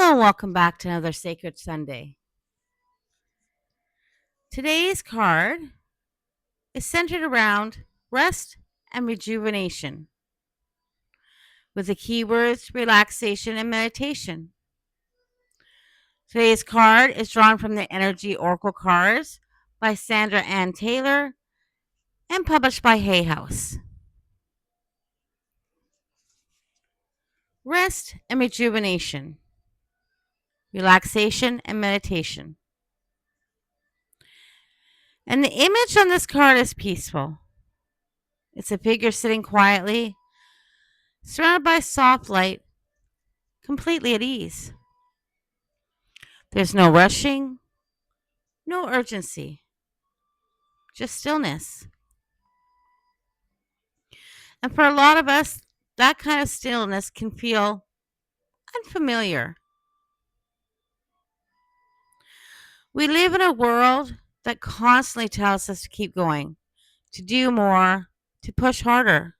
Hello and welcome back to another Sacred Sunday. Today's card is centered around rest and rejuvenation, with the keywords relaxation and meditation. Today's card is drawn from the Energy Oracle cards by Sandra Anne Taylor and published by Hay House. Rest and rejuvenation, relaxation and meditation. And the image on this card is peaceful. It's a figure sitting quietly, surrounded by soft light, completely at ease. There's no rushing, no urgency, just stillness. And for a lot of us, that kind of stillness can feel unfamiliar. We live in a world that constantly tells us to keep going, to do more, to push harder.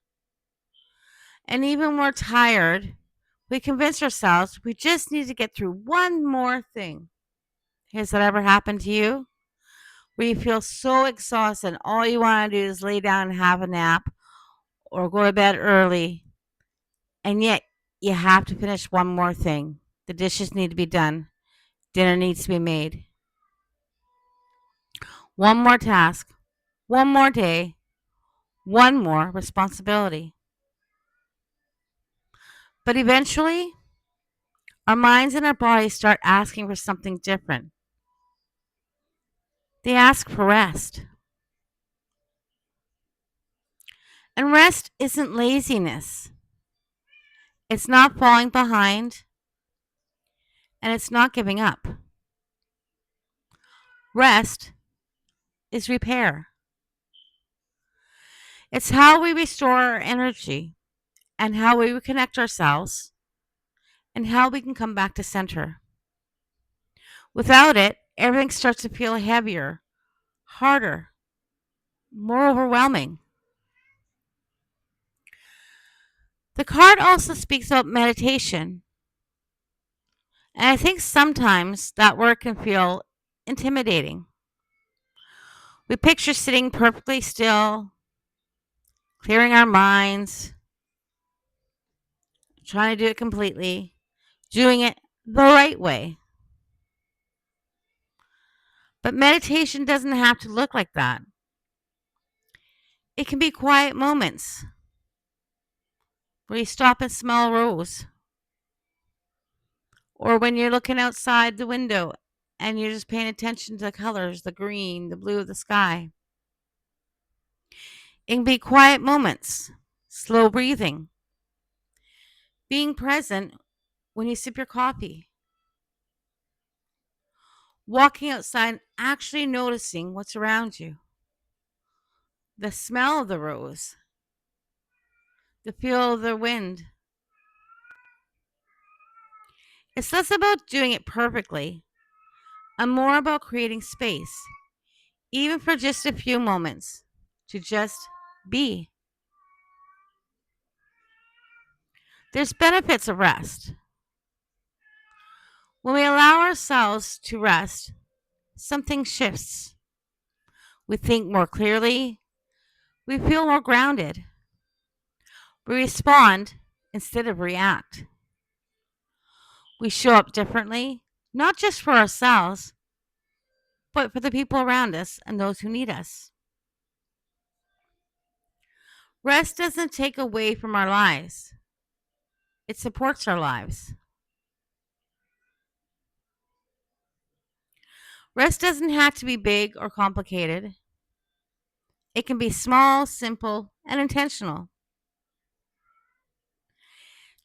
And even when we're tired, we convince ourselves we just need to get through one more thing. Has that ever happened to you? Where you feel so exhausted and all you want to do is lay down and have a nap or go to bed early, and yet you have to finish one more thing. The dishes need to be done. Dinner needs to be made. One more task, one more day, one more responsibility. But eventually, our minds and our bodies start asking for something different. They ask for rest. And rest isn't laziness. It's not falling behind, and it's not giving up. Rest is repair. It's how we restore our energy and how we reconnect ourselves and how we can come back to center. Without it, everything starts to feel heavier, harder, more overwhelming. The card also speaks about meditation. And I think sometimes that word can feel intimidating. We picture sitting perfectly still, clearing our minds, trying to do it completely, doing it the right way. But meditation doesn't have to look like that. It can be quiet moments where you stop and smell a rose, or when you're looking outside the window and you're just paying attention to the colors, the green, the blue of the sky. It can be quiet moments, slow breathing, being present when you sip your coffee, walking outside and actually noticing what's around you, the smell of the rose, the feel of the wind. It's less about doing it perfectly and more about creating space, even for just a few moments, to just be. There's benefits of rest. When we allow ourselves to rest, something shifts. We think more clearly. We feel more grounded. We respond instead of react. We show up differently, not just for ourselves, but for the people around us and those who need us. Rest doesn't take away from our lives, it supports our lives. Rest doesn't have to be big or complicated. It can be small, simple, and intentional.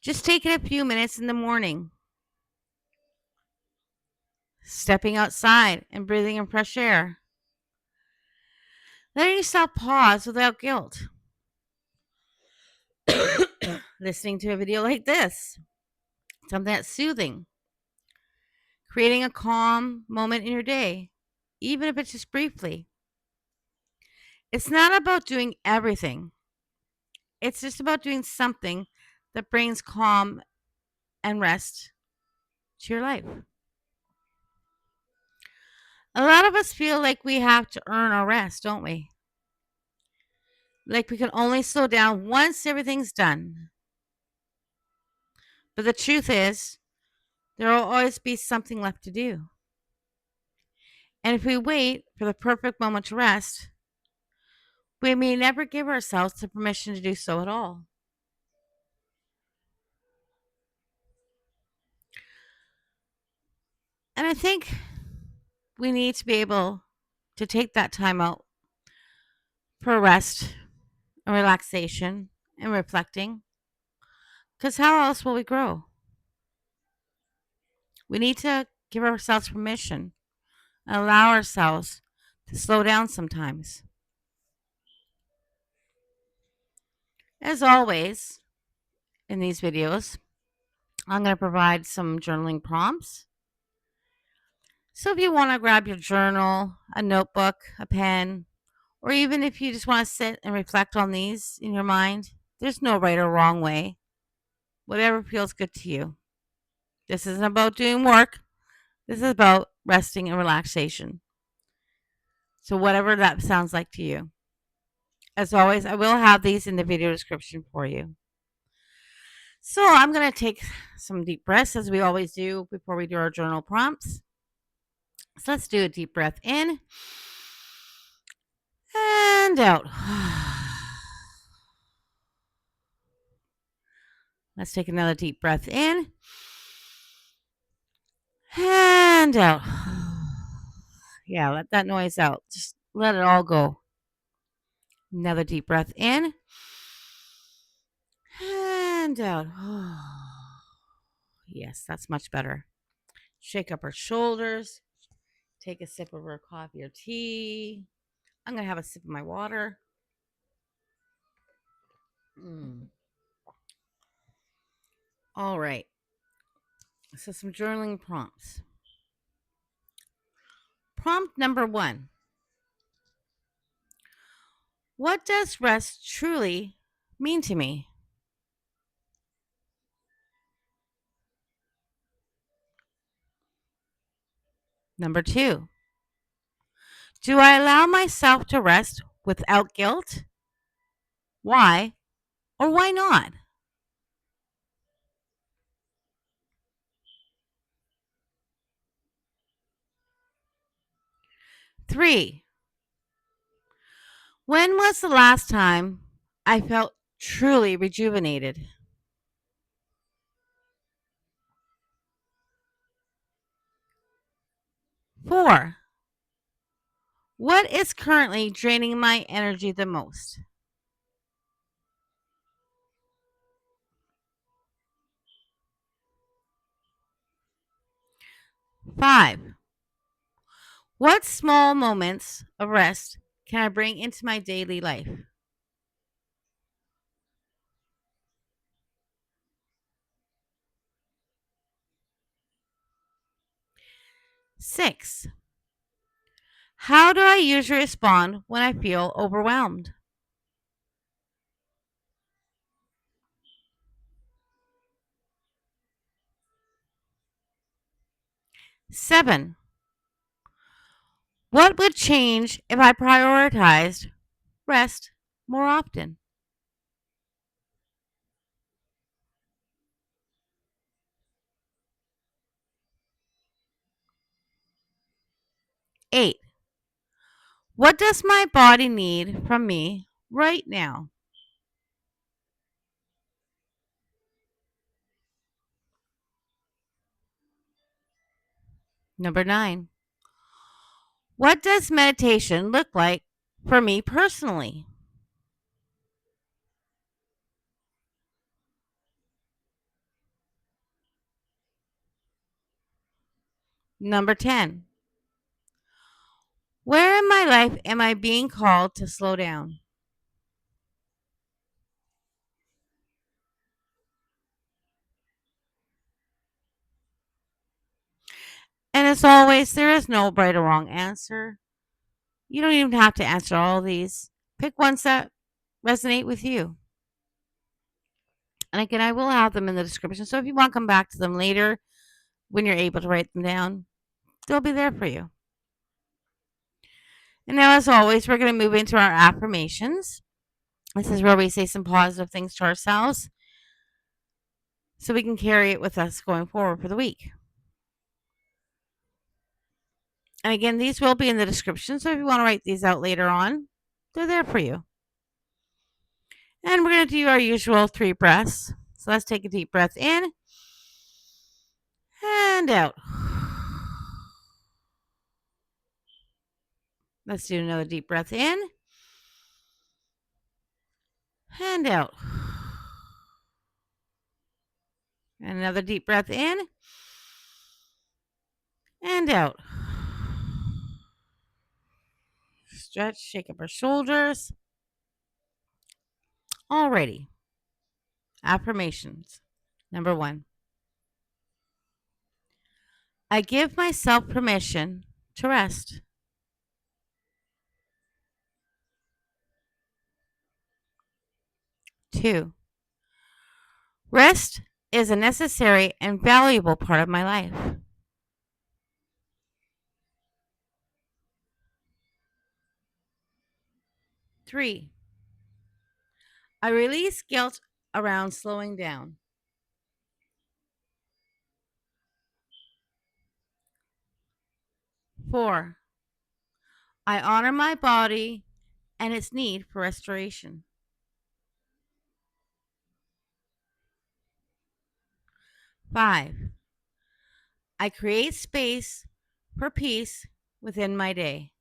Just taking a few minutes in the morning, stepping outside and breathing in fresh air, letting yourself pause without guilt, listening to a video like this, something that's soothing, creating a calm moment in your day, even if it's just briefly. It's not about doing everything. It's just about doing something that brings calm and rest to your life. A lot of us feel like we have to earn our rest, don't we? Like we can only slow down once everything's done. But the truth is, there will always be something left to do. And if we wait for the perfect moment to rest, we may never give ourselves the permission to do so at all. And I think we need to be able to take that time out for rest and relaxation and reflecting. Because how else will we grow? We need to give ourselves permission and allow ourselves to slow down sometimes. As always, in these videos, I'm going to provide some journaling prompts. So if you want to grab your journal, a notebook, a pen, or even if you just want to sit and reflect on these in your mind, there's no right or wrong way. Whatever feels good to you. This isn't about doing work. This is about resting and relaxation. So whatever that sounds like to you. As always, I will have these in the video description for you. So I'm going to take some deep breaths as we always do before we do our journal prompts. So let's do a deep breath in and out. Let's take another deep breath in and out. Yeah, let that noise out. Just let it all go. Another deep breath in and out. Yes, that's much better. Shake up our shoulders. Take a sip of our coffee or tea. I'm going to have a sip of my water. All right. So, some journaling prompts. Prompt number 1. What does rest truly mean to me? Number 2. Do I allow myself to rest without guilt? Why or why not? 3. When was the last time I felt truly rejuvenated? 4. What is currently draining my energy the most? 5. What small moments of rest can I bring into my daily life? 6. How do I usually respond when I feel overwhelmed? 7. What would change if I prioritized rest more often? 8. What does my body need from me right now? 9. What does meditation look like for me personally? 10. Where in my life am I being called to slow down? And as always, there is no right or wrong answer. You don't even have to answer all of these. Pick ones that resonate with you. And again, I will have them in the description. So if you want to come back to them later, when you're able to write them down, they'll be there for you. And now, as always, we're going to move into our affirmations. This is where we say some positive things to ourselves so we can carry it with us going forward for the week. And again, these will be in the description, so if you want to write these out later on, they're there for you. And we're going to do our usual 3 breaths. So let's take a deep breath in and out. Let's do another deep breath in and out. And another deep breath in and out. Stretch, shake up our shoulders. Alrighty. Affirmations. Number 1. I give myself permission to rest. 2. Rest is a necessary and valuable part of my life. 3. I release guilt around slowing down. 4. I honor my body and its need for restoration. 5. I create space for peace within my day.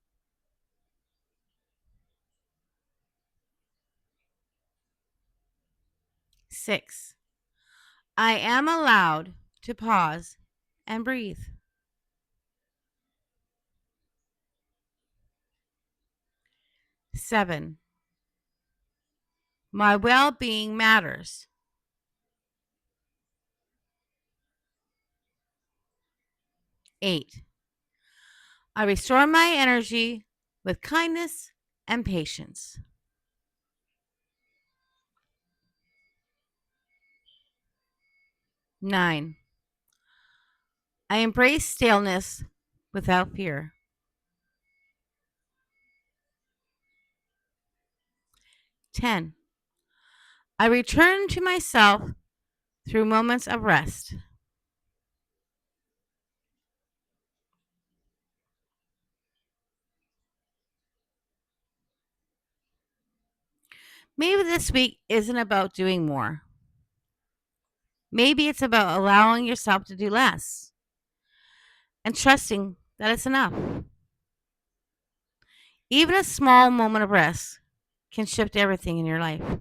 6. I am allowed to pause and breathe. 7. My well-being matters. 8. I restore my energy with kindness and patience. 9. I embrace stillness without fear. 10. I return to myself through moments of rest. Maybe this week isn't about doing more. Maybe it's about allowing yourself to do less and trusting that it's enough. Even a small moment of rest can shift everything in your life.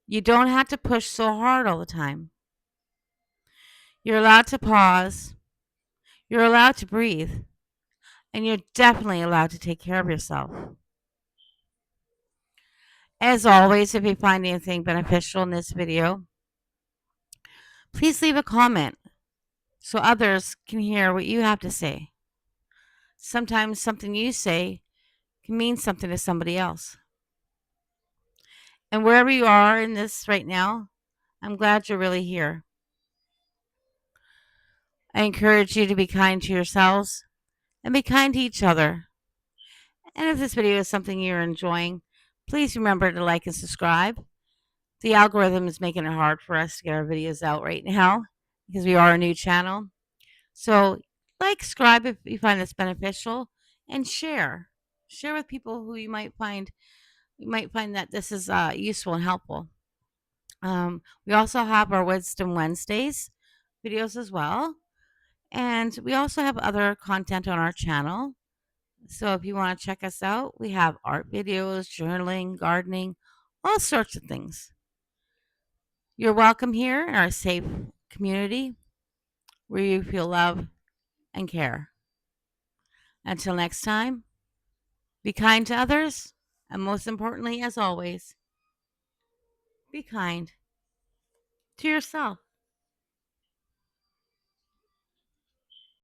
You don't have to push so hard all the time. You're allowed to pause. You're allowed to breathe. And you're definitely allowed to take care of yourself. As always, if you find anything beneficial in this video, please leave a comment so others can hear what you have to say. Sometimes something you say can mean something to somebody else. And wherever you are in this right now, I'm glad you're really here. I encourage you to be kind to yourselves and be kind to each other. And if this video is something you're enjoying, please remember to like and subscribe. The algorithm is making it hard for us to get our videos out right now because we are a new channel. So like, subscribe if you find this beneficial, and share. Share with people who you might find that this is useful and helpful. We also have our Wisdom Wednesdays videos as well. And we also have other content on our channel. So if you want to check us out, we have art videos, journaling, gardening, all sorts of things. You're welcome here in our safe community where you feel love and care. Until next time, be kind to others, and most importantly, as always, be kind to yourself.